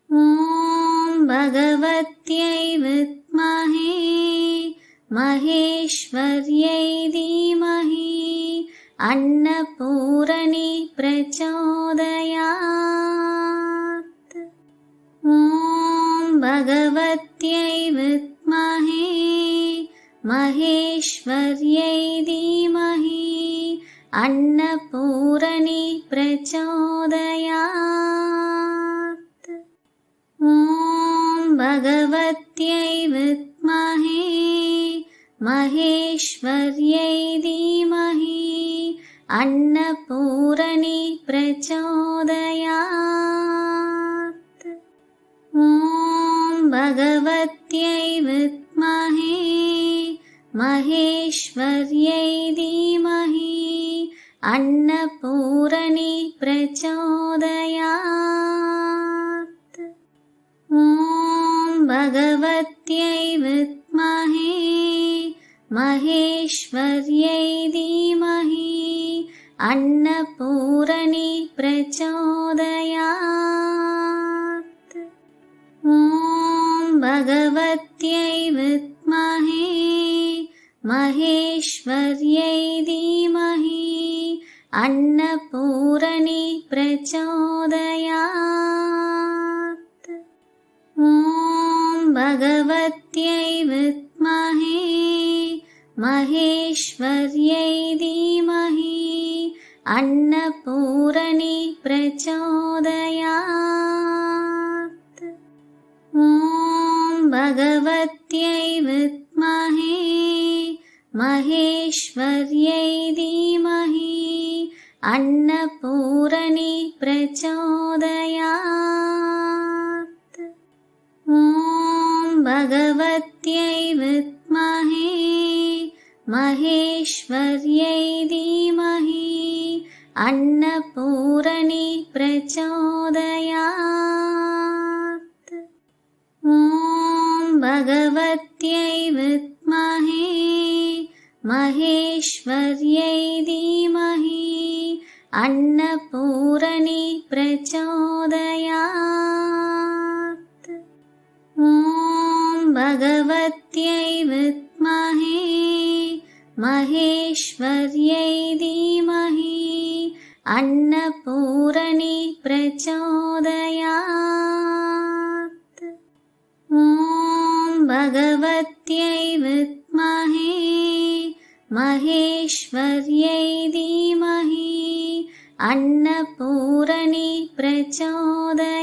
ॐ भगवत्यै विद्महे महेश्वर्यै धीमहि अन्नपूरणे प्रचोदयात्। ॐ भगवत्यै विद्महे महेश्वर्यै धीमहि अन्नपूरणे प्रचोदयात्। ॐ भगवत्यै विद्महे महेश्वर्यै धीमहि अन्नपूरणे प्रचोदयात्। ॐ भगवत्यै विद्महे महेश्वर्यै धीमहि अन्नपूरणे प्रचोदयात्। ॐ भगवत्यै विद्महे महेश्वर्यै धीमहि अन्नपूरणे प्रचोदयात्। ॐ भगवत्यै विद्महे महेश्वर्यै धीमहि अन्नपूरणे प्रचोदयात्। ॐ भगवत्यै विद्महे महेश्वर्यै धीमहि अन्नपूरणे प्रचोदयात्। ॐ भगवत्यै विद्महे महेश्वर्यै धीमहि अन्नपूरणे प्रचोदयात्। ॐ भगवत्यै विद्महे महेश्वर्यै धीमहि अन्नपूरणे प्रचोदयात्। ॐ भगवत्यै विद्महे महेश्वर्यै धीमहि अन्नपूरणे प्रचोदयात्। ॐ भगवत्यै विद्महे महेश्वर्यै धीमहि अन्नपूरणे प्रचोदयात्। ॐ भगवत्यै विद्महे महेश्वर्यै धीमहि अन्नपूरणे प्रचोदयात्।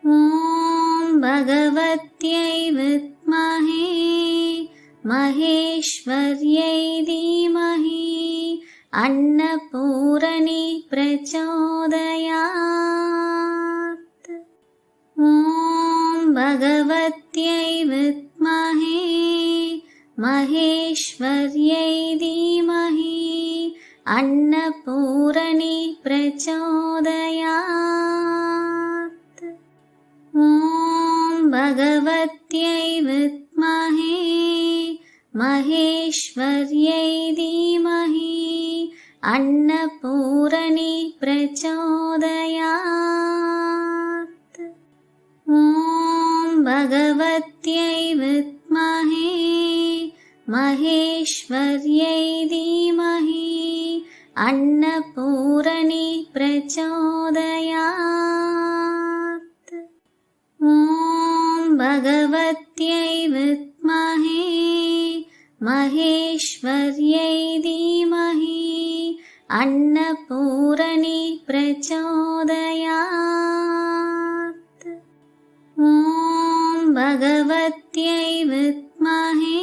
ॐ भगवत्यै विद्महे महेश्वर्यै धीमहि अन्नपूरणे प्रचोदयात्। ॐ भगवत्यै विद्महे महेश्वर्यै धीमहि अन्नपूरणे प्रचोदयात्। ॐ भगवत्यै विद्महे महेश्वर्यै धीमहि अन्नपूरणे प्रचोदयात्। ॐ भगवत्यै विद्महे महेश्वर्यै धीमहि अन्नपूरणे प्रचोदयात्। ॐ भगवत्यै विद्महे महेश्वर्यै धीमहि अन्नपूरणे प्रचोदयात्। ॐ भगवत्यै विद्महे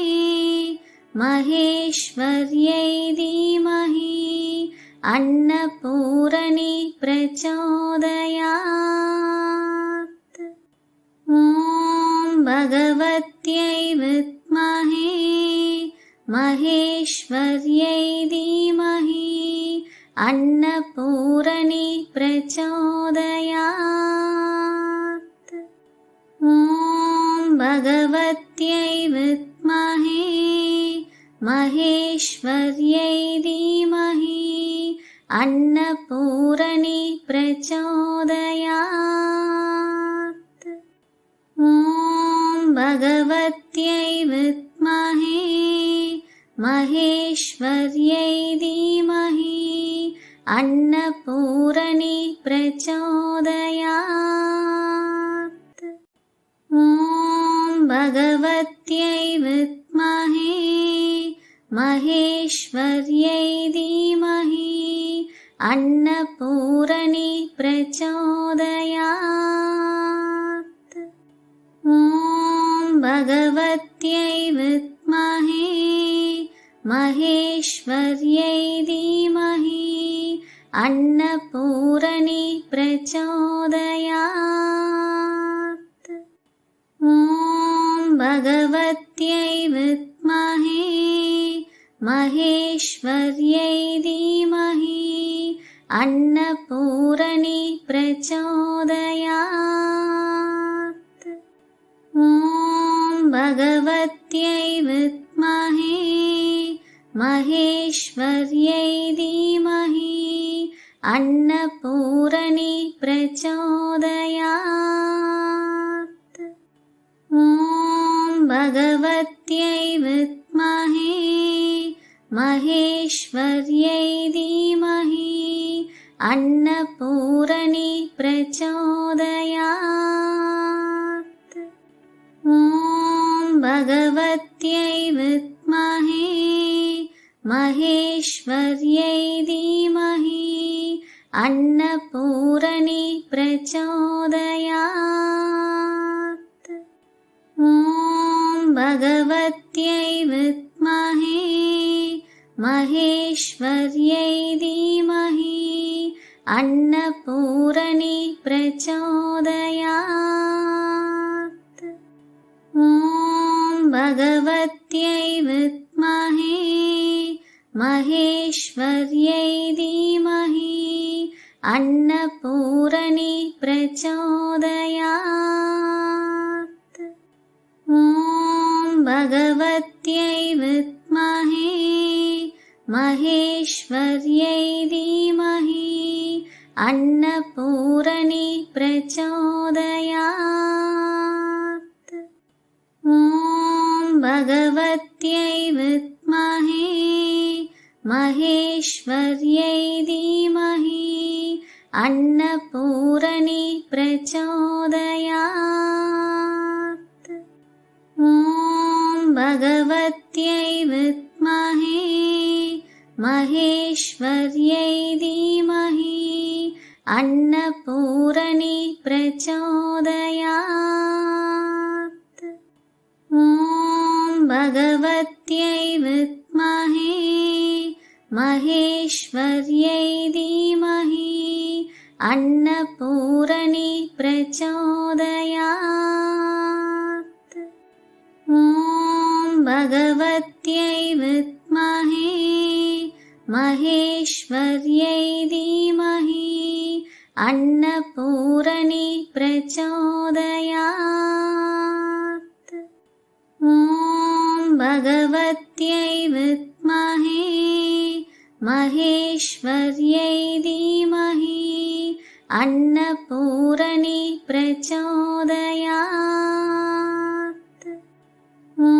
महेश्वर्यै धीमहि अन्नपूरणे प्रचोदयात्। ॐ भगवत्यै विद्महे महेश्वर्यै धीमहि अन्नपूरणे प्रचोदयात्। ॐ भगवत्यै विद्महे महेश्वर्यै धीमहि अन्नपूरणी प्रचोदयात्। ॐ भगवत्यै विद्महे महेश्वर्यै धीमहि अन्नपूरणी प्रचोदयात्। ॐ भगवत्यै विद्महे महेश्वर्यै धीमहि अन्नपूरणी प्रचोदयात्। ॐ भगवत्यै विद्महे महेश्वर्यै धीमहि अन्नपूरणी प्रचोदयात्। ॐ भगवत्यै विद्महे महेश्वर्यै धीमहि अन्नपूरणी प्रचोदयात्। ॐ भगवत्यै विद्महे महेश्वर्यै धीमहि अन्नपूरणी प्रचोदयात्। ॐ भगवत्यै विद्महे महेश्वर्यै धीमहि अन्नपूरणी प्रचोदयात्। ॐ भगवत्यै विद्महे महेश्वर्यै धीमहि अन्नपूरणी प्रचोदयात्। ॐ भगवत्यै विद्महे महेश्वर्यै धीमहि अन्नपूरणी प्रचोदयात्। ॐ भगवत्यै विद्महे महेश्वर्यै धीमहि अन्नपूरणी प्रचोदयात्। ॐ भगवत्यै विद्महे महेश्वर्यै धीमहि अन्नपूरणी प्रचोदयात्। ॐ भगवत्यै विद्महे महेश्वर्यै धीमहि अन्नपूरणी प्रचोदयात्। ॐ भगवत्यै विद्महे महेश्वर्यै धीमहि अन्नपूरणी प्रचोदयात्। ॐ भगवत्यै विद्महे महेश्वर्यै धीमहि अन्नपूरणी प्रचोदयात्। ॐ भगवत्यै विद्महे महेश्वर्यै धीमहि अन्नपूरणी प्रचोदयात्। ॐ भगवत्यै विद्महे महेश्वर्यै धीमहि अन्नपूरणी प्रचोदयात्। ॐ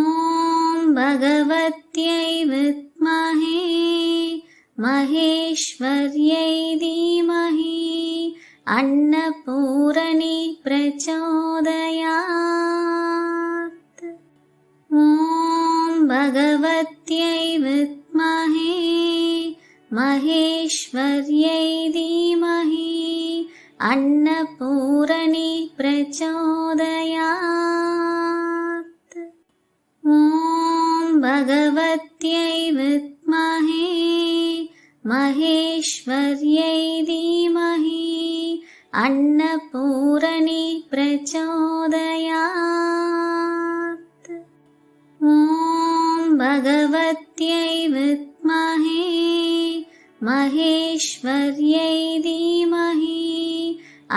भगवत्यै विद्महे महेश्वर्यै धीमहि अन्नपूरणी प्रचोदयात्। ॐ भगवत्यै विद्महे महेश्वर्यै धीमहि अन्नपूरणी प्रचोदयात्। ॐ भगवत्यै विद्महे महेश्वर्यै धीमहि अन्नपूरणी प्रचोदयात्। ॐ भगवत्यै विद्महे महेश्वर्यै धीमहि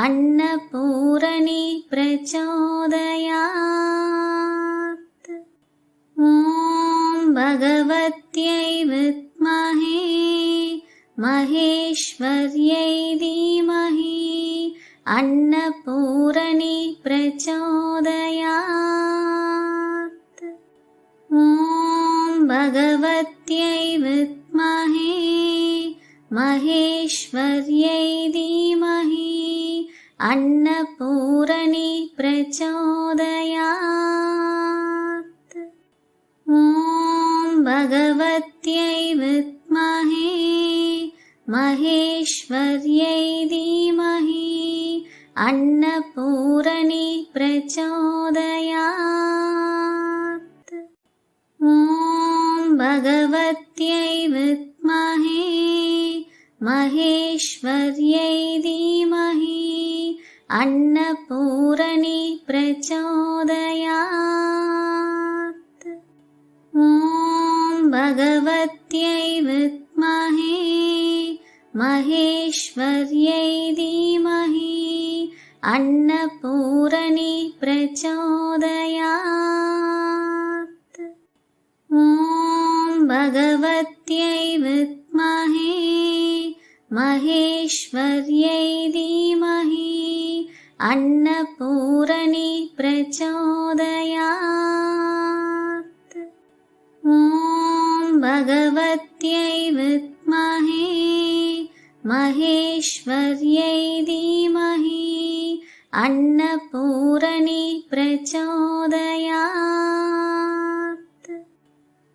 अन्नपूरणी प्रचोदयात्। ॐ भगवत्यै विद्महे महेश्वर्यै धीमहि अन्नपूरणी प्रचोदयात्। ॐ भगवत्यै विद्महे महेश्वर्यै धीमहि अन्नपूरणी प्रचोदयात्। ॐ भगवत्यै विद्महे महेश्वर्यै धीमहि अन्नपूरणी प्रचोदयात्। ॐ भगवत्यै विद्महे महेश्वर्यै धीमहि अन्नपूरणी प्रचोदयात्। ॐ भगवत्यै विद्महे महेश्वर्यै धीमहि अन्नपूरणी प्रचोदयात्। ॐ भगवत्यै विद्महे महेश्वर्यै धीमहि अन्नपूरणी प्रचोदयात्। ॐ भगवत्यै विद्महे महेश्वर्यै धीमहि अन्नपूरणी प्रचोदयात्।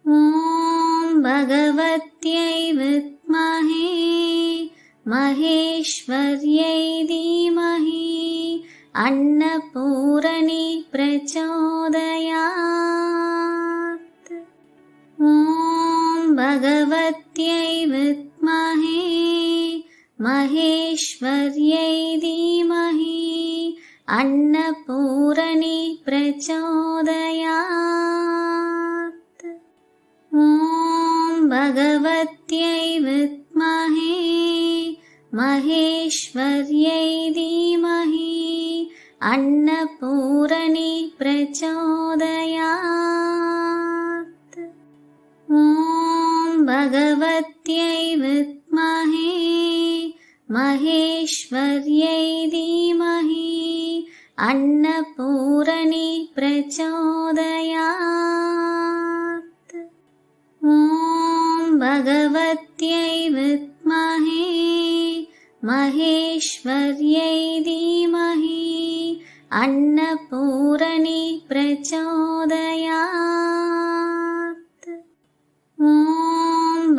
ॐ भगवत्यै विद्महे महेश्वर्यै धीमहि अन्नपूरणी प्रचोदयात्। ॐ भगवत्यै विद्महे महेश्वर्यै धीमहि अन्नपूरणी प्रचोदयात्। ॐ भगवत्यै विद्महे महेश्वर्यै धीमहि अन्नपूरणी प्रचोदयात्। ॐ भगवत्यै विद्महे महेश्वर्यै धीमहि अन्नपूरणी प्रचोदयात्। ॐ भगवत्यै विद्महे महेश्वर्यै धीमहि अन्नपूरणी प्रचोदयात्। ॐ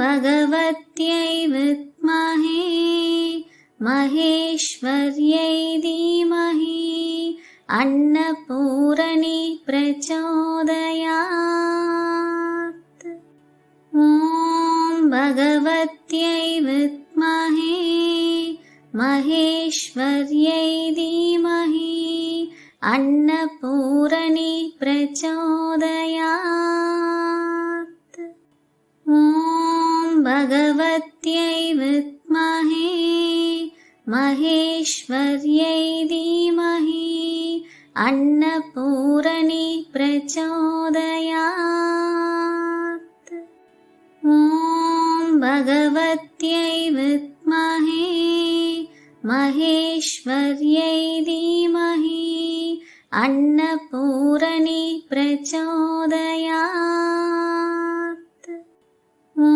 भगवत्यै विद्महे महेश्वर्यै धीमहि अन्नपूरणी प्रचोदयात्। ॐ भगवत्यै विद्महे महेश्वर्यै धीमहि अन्नपूरणी प्रचोदयात्। ॐ भगवत्यै विद्महे महेश्वर्यै धीमहि अन्नपूरणी प्रचोदयात्। ॐ भगवत्यै विद्महे महेश्वर्यै धीमहि अन्नपूरणी प्रचोदयात्। ॐ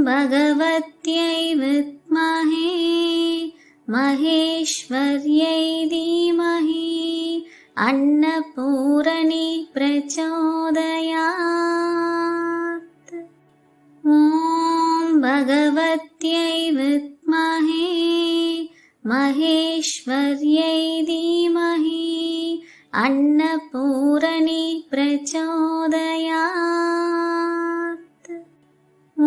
भगवत्यै विद्महे महेश्वर्यै धीमहि अन्नपूरणी प्रचोदयात्। ॐ भगवत्यै विद्महे महेश्वर्यै धीमहि अन्नपूरणी प्रचोदयात्। ॐ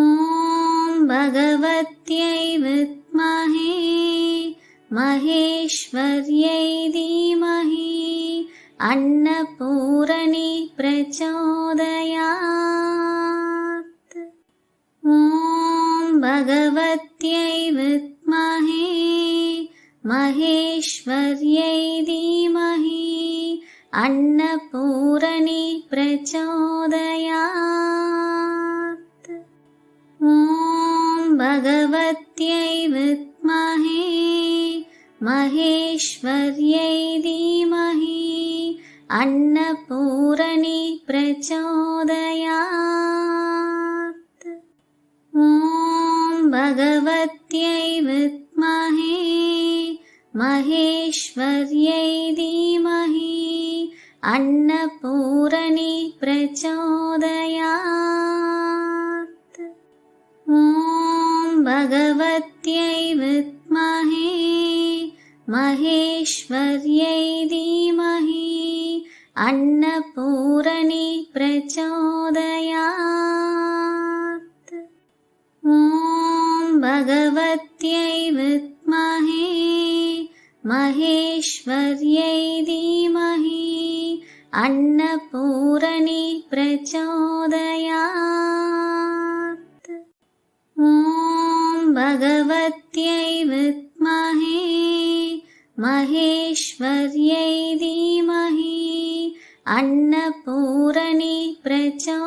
भगवत्यै विद्महे महेश्वर्यै धीमहि अन्नपूरणी प्रचोदयात्। ॐ भगवत्यै विद्महे महेश्वर्यै धीमहि अन्नपूरणी प्रचोदयात्। ॐ भगवत्यै विद्महे महेश्वर्यै धीमहि अन्नपूरणी प्रचोदयात्। ॐ भगवत्यै विद्महे महेश्वर्यै धीमहि अन्नपूरणी प्रचोदयात्। ॐ भगवत्यै विद्महे महेश्वर्यै धीमहि अन्नपूरणी प्रचोदयात्। ॐ भगवत्यै विद्महे महेश्वर्यै धीमहि अन्नपूरणी प्रचोदयात्। ॐ भगवत्यै विद्महे महेश्वर्यै धीमहि अन्नपूरणी प्रचोदयात्।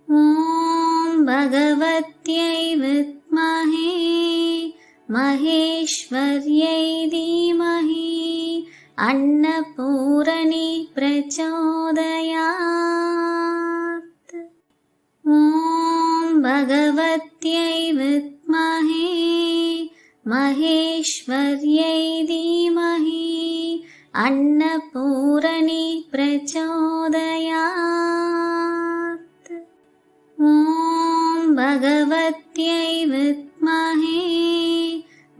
ॐ भगवत्यै विद्महे महेश्वर्यै धीमहि अन्नपूरणी प्रचोदयात्। ॐ भगवत्यै विद्महे महेश्वर्यै धीमहि अन्नपूरणी प्रचोदयात्। ॐ भगवत्यै विद्महे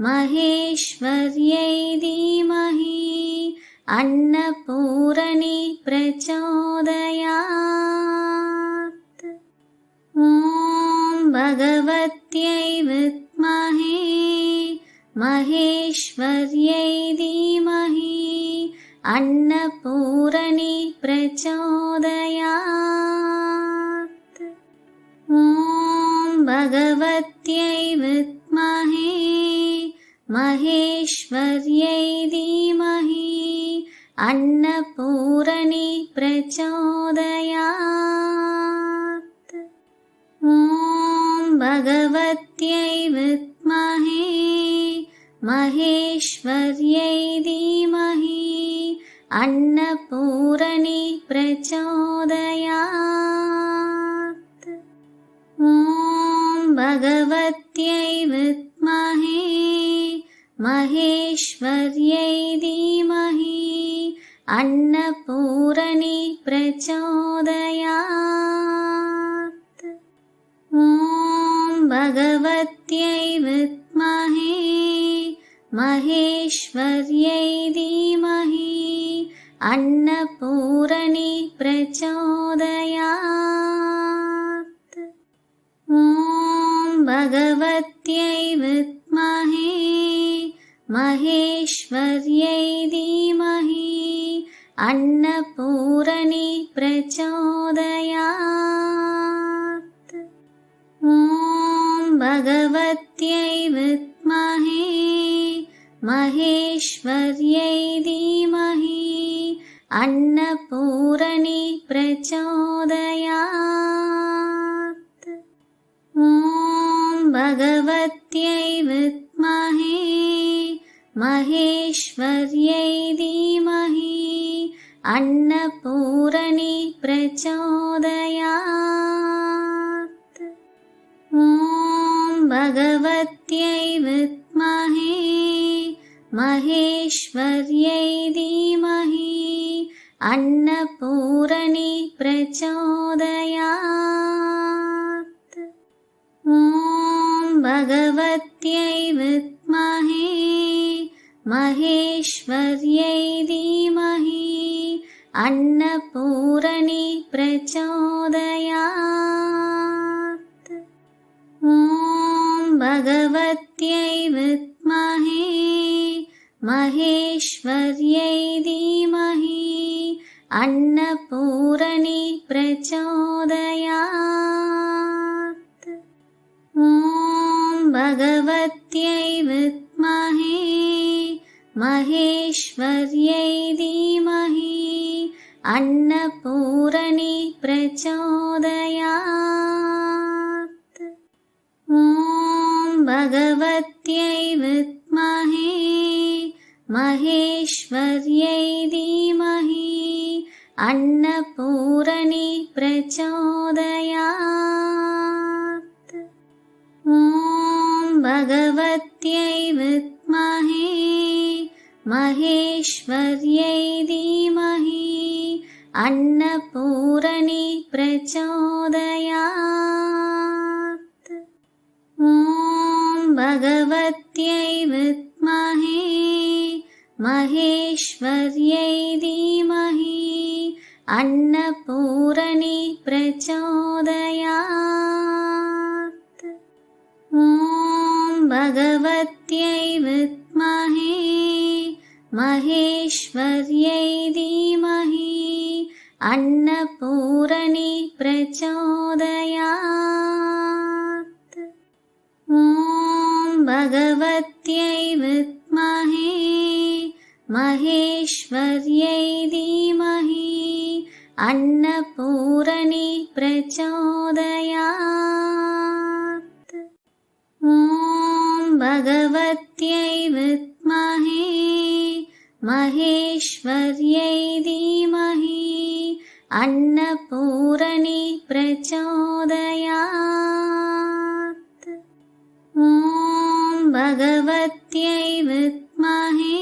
महेश्वर्यै धीमहि अन्नपूरणी प्रचोदयात्। ॐ भगवत्यै विद्महे महेश्वर्यै धीमहि अन्नपूरणी प्रचोदयात्। ॐ भगवत्यै विद्महे महेश्वर्यै धीमहि अन्नपूरणी प्रचोदयात्। ॐ भगवत्यै विद्महे महेश्वर्यै धीमहि अन्नपूरणी प्रचोदयात्। ॐ भगवत्यै विद्महे महेश्वर्यै धीमहि अन्नपूरणी प्रचोदयात्। ॐ भगवत्यै विद्महे महेश्वर्यै धीमहि अन्नपूरणी प्रचोदयात्। ॐ भगवत्यै विद्महे महेश्वर्यै धीमहि अन्नपूरणी प्रचोदयात्। ॐ भगवत्यै विद्महे महेश्वर्यै धीमहि अन्नपूरणी प्रचोदयात्। ॐ भगवत्यै विद्महे महेश्वर्यै धीमहि अन्नपूरणी प्रचोदयात्। ॐ भगवत्यै विद्महे महेश्वर्यै धीमहि अन्नपूरणी प्रचोदयात्। ॐ भगवत्यै विद्महे महेश्वर्यै धीमहि अन्नपूरणी प्रचोदयात्। ॐ भगवत्यै विद्महे महेश्वर्यै धीमहि अन्नपूरणी प्रचोदयात्। ॐ भगवत्यै विद्महे महेश्वर्यै धीमहि अन्नपूरणी प्रचोदयात्। महेश्वर्यै धीमहि अन्नपूरणी प्रचोदयात्। ॐ भगवत्यै विद्महे महेश्वर्यै धीमहि अन्नपूरणी प्रचोदयात्। ॐ भगवत्यै विद्महे महेश्वर्यै धीमहि अन्नपूरणी प्रचोदयात्। ॐ भगवत्यै विद्महे महेश्वर्यै धीमहि अन्नपूरणी प्रचोदयात्। ॐ भगवत्यै विद्महे महेश्वर्यै धीमहि अन्नपूरणी प्रचोदयात्। ॐ भगवत्यै विद्महे महेश्वर्यै धीमहि अन्नपूरणी प्रचोदयात्। ॐ भगवत्यै विद्महे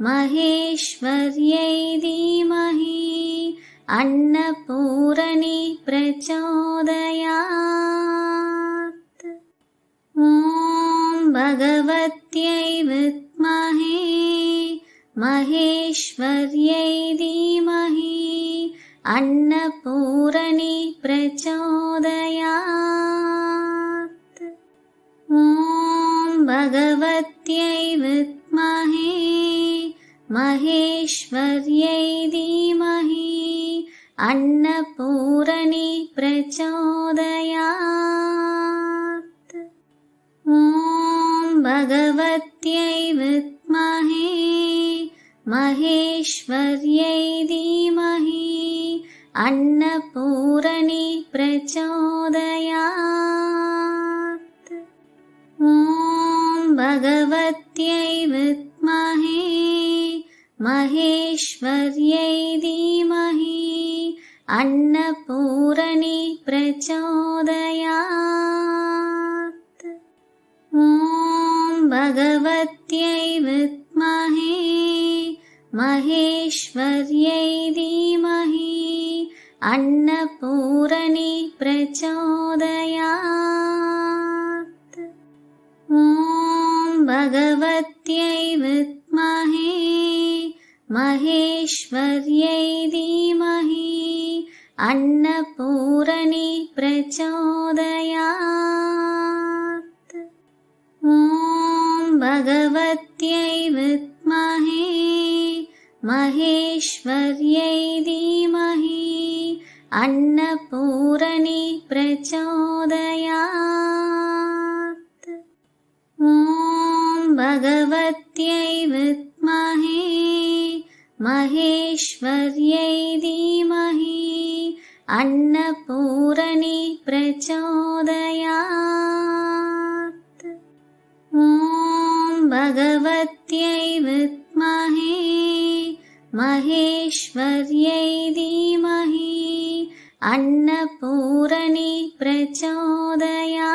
महेश्वर्यै धीमहि अन्नपूरणी प्रचोदयात्। ॐ भगवत्यै विद्महे महेश्वर्यै धीमहि अन्नपूरणी प्रचोदयात्। ॐ भगवत्यै विद्महे महेश्वर्यै धीमहि अन्नपूरणी प्रचोदयात्। ॐ भगवत्यै विद्महे महेश्वर्यै धीमहि अन्नपूरणी प्रचोदयात्। ॐ भगवत्यै विद्महे महेश्वर्यै धीमहि अन्नपूरणी प्रचोदयात्। ॐ भगवत्यै विद्महे महेश्वर्यै धीमहि अन्नपूरणी प्रचोदयात्। ॐ भगवत्यै विद्महे महेश्वर्यै धीमहि अन्नपूरणी प्रचोदयात्। ॐ भगवत्यै विद्महे महेश्वर्यै धीमहि अन्नपूरणी प्रचोदयात्। ॐ भगवत्यै विद्महे महेश्वर्यै धीमहि अन्नपूरणी प्रचोदयात्। ॐ भगवत्यै विद्महे महेश्वर्यै धीमहि अन्नपूरणी प्रचोदयात्।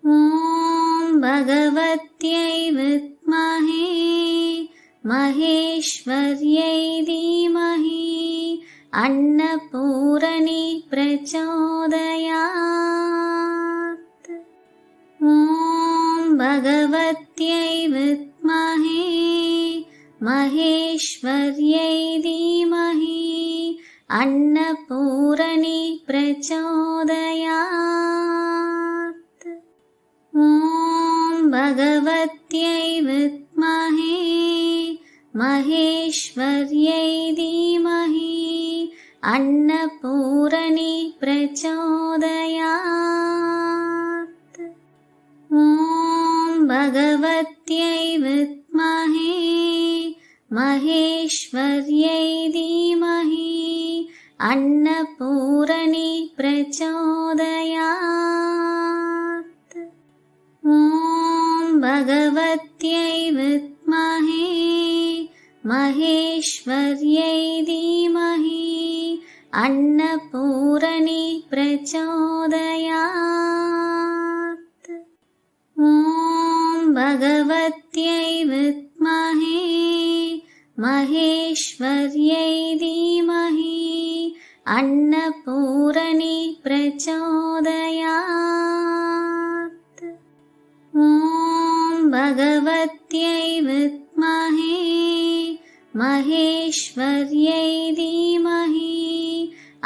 ॐ भगवत्यै विद्महे महेश्वर्यै धीमहि अन्नपूरणी प्रचोदयात्। ॐ भगवत्यै विद्महे महेश्वर्यै धीमहि अन्नपूरणी प्रचोदयात्। ॐ भगवत्यै विद्महे महेश्वर्यै धीमहि अन्नपूरणी प्रचोदयात्। ॐ भगवत्यै विद्महे महेश्वर्यै धीमहि अन्नपूरणी प्रचोदयात्। ॐ भगवत्यै विद्महे महेश्वर्यै धीमहि अन्नपूरणी प्रचोदयात्। ॐ भगवत्यै विद्महे महेश्वर्यै धीमहि अन्नपूरणी प्रचोदयात्। ॐ भगवत्यै विद्महे महेश्वर्यै धीमहि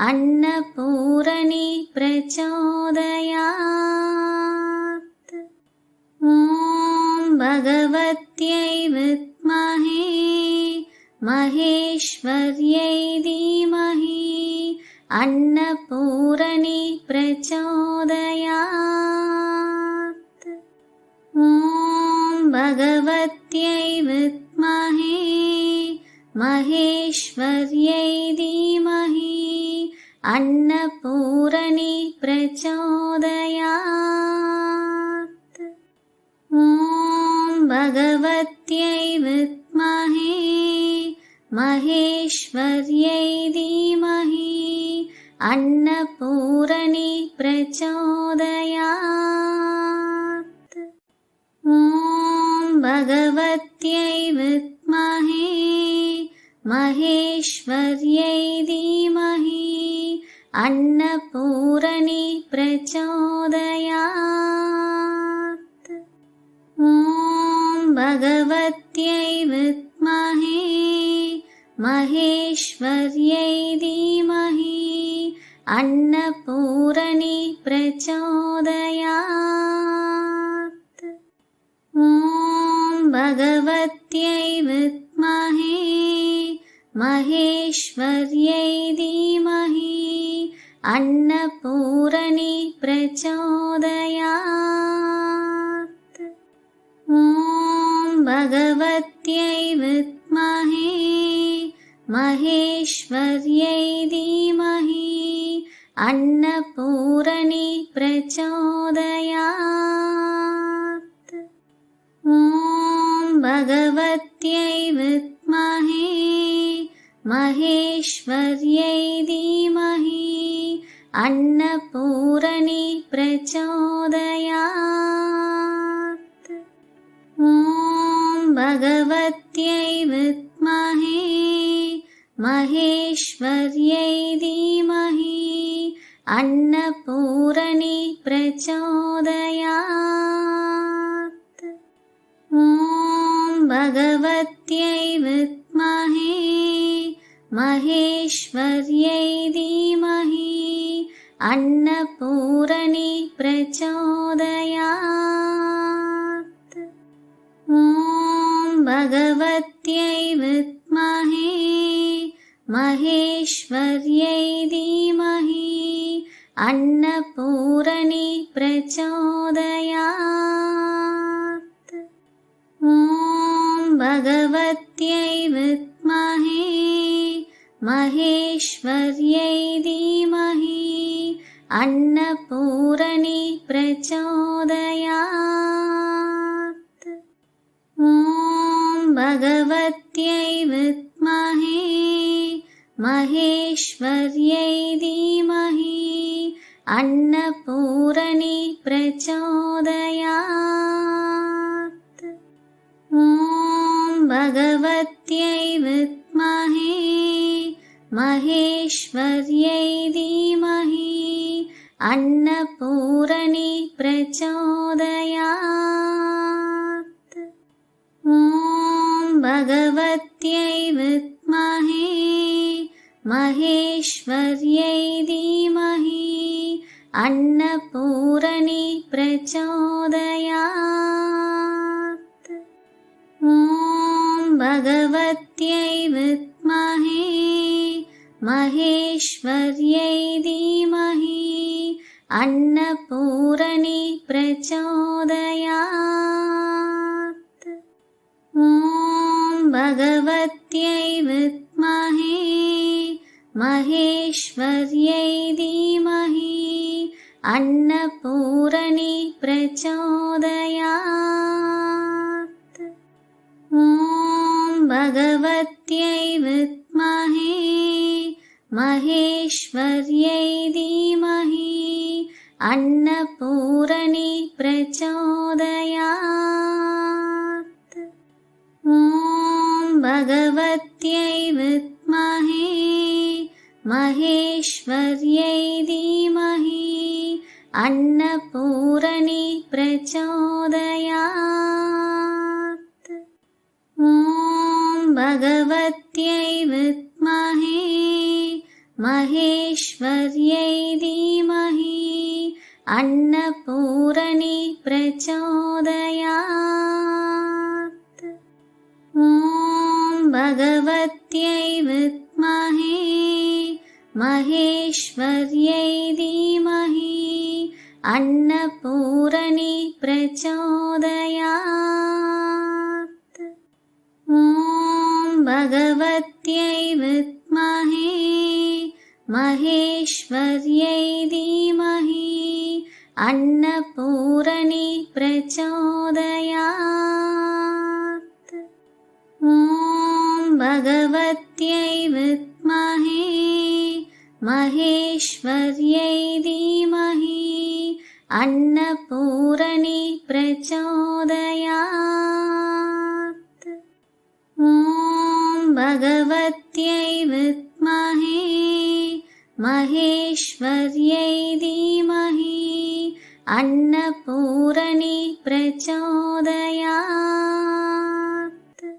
अन्नपूरणी प्रचोदयात्। ॐ भगवत्यै विद्महे महेश्वर्यै धीमहि अन्नपूरणी प्रचोदयात्। ॐ भगवत्यै विद्महे महेश्वर्यै धीमहि अन्नपूरणी प्रचोदयात्। ॐ भगवत्यै विद्महे महेश्वर्यै धीमहि अन्नपूरणी प्रचोदयात्। ॐ भगवत्यै विद्महे महेश्वर्यै धीमहि अन्नपूरणी प्रचोदयात्। ॐ भगवत्यै विद्महे महेश्वर्यै धीमहि अन्नपूरणी प्रचोदयात्। ॐ भगवत्यै विद्महे महेश्वर्यै धीमहि अन्नपूरणी प्रचोदयात्। ॐ भगवत्यै विद्महे महेश्वर्यै धीमहि अन्नपूरणी प्रचोदयात्। ॐ भगवत्यै विद्महे महेश्वर्यै धीमहि अन्नपूरणी प्रचोदयात्। ॐ भगवत्यै विद्महे महेश्वर्यै धीमहि अन्नपूरणी प्रचोदयात्। ॐ भगवत्यै विद्महे महेश्वर्यै धीमहि अन्नपूरणी प्रचोदयात्। ॐ भगवत्यै विद्महे महेश्वर्यै धीमहि अन्नपूरणी प्रचोदयात्। ॐ भगवत्यै विद्महे महेश्वर्यै धीमहि अन्नपूरणी प्रचोदयात्। ॐ भगवत्यै विद्महे महेश्वर्यै धीमहि अन्नपूरणी प्रचोदयात्। ॐ भगवत्यै विद्महे महेश्वर्यै धीमहि अन्नपूरणी प्रचोदयात्। ॐ भगवत्यै विद्महे महेश्वर्यै धीमहि अन्नपूरणी प्रचोदयात्। ॐ भगवत्यै विद्महे महेश्वर्यै धीमहि अन्नपूरणी प्रचोदयात्। ॐ भगवत्यै विद्महे महेश्वर्यै धीमहि अन्नपूरणी प्रचोदयात्। भगवत्यै विद्महे महेश्वर्यै धीमहि अन्नपूरणे प्रचोदयात्। ॐ भगवत्यै विद्महे महेश्वर्यै धीमहि अन्नपूरणे प्रचोदयात्। ॐ भगवत्यै विद्महे महेश्वर्यै धीमहि अन्नपूरणे प्रचोदयात्। ॐ भगवत्यै विद्महे महेश्वर्यै धीमहि अन्नपूरणे प्रचोदयात्। ॐ भगवत्यै विद्महे महेश्वर्यै धीमहि अन्नपूरणे प्रचोदयात्। ॐ भगवत्यै विद्महे महेश्वर्यै धीमहि अन्नपूरणे प्रचोदयात्। ॐ भगवत्यै विद्महे महेश्वर्यै धीमहि अन्नपूरणे प्रचोदयात्।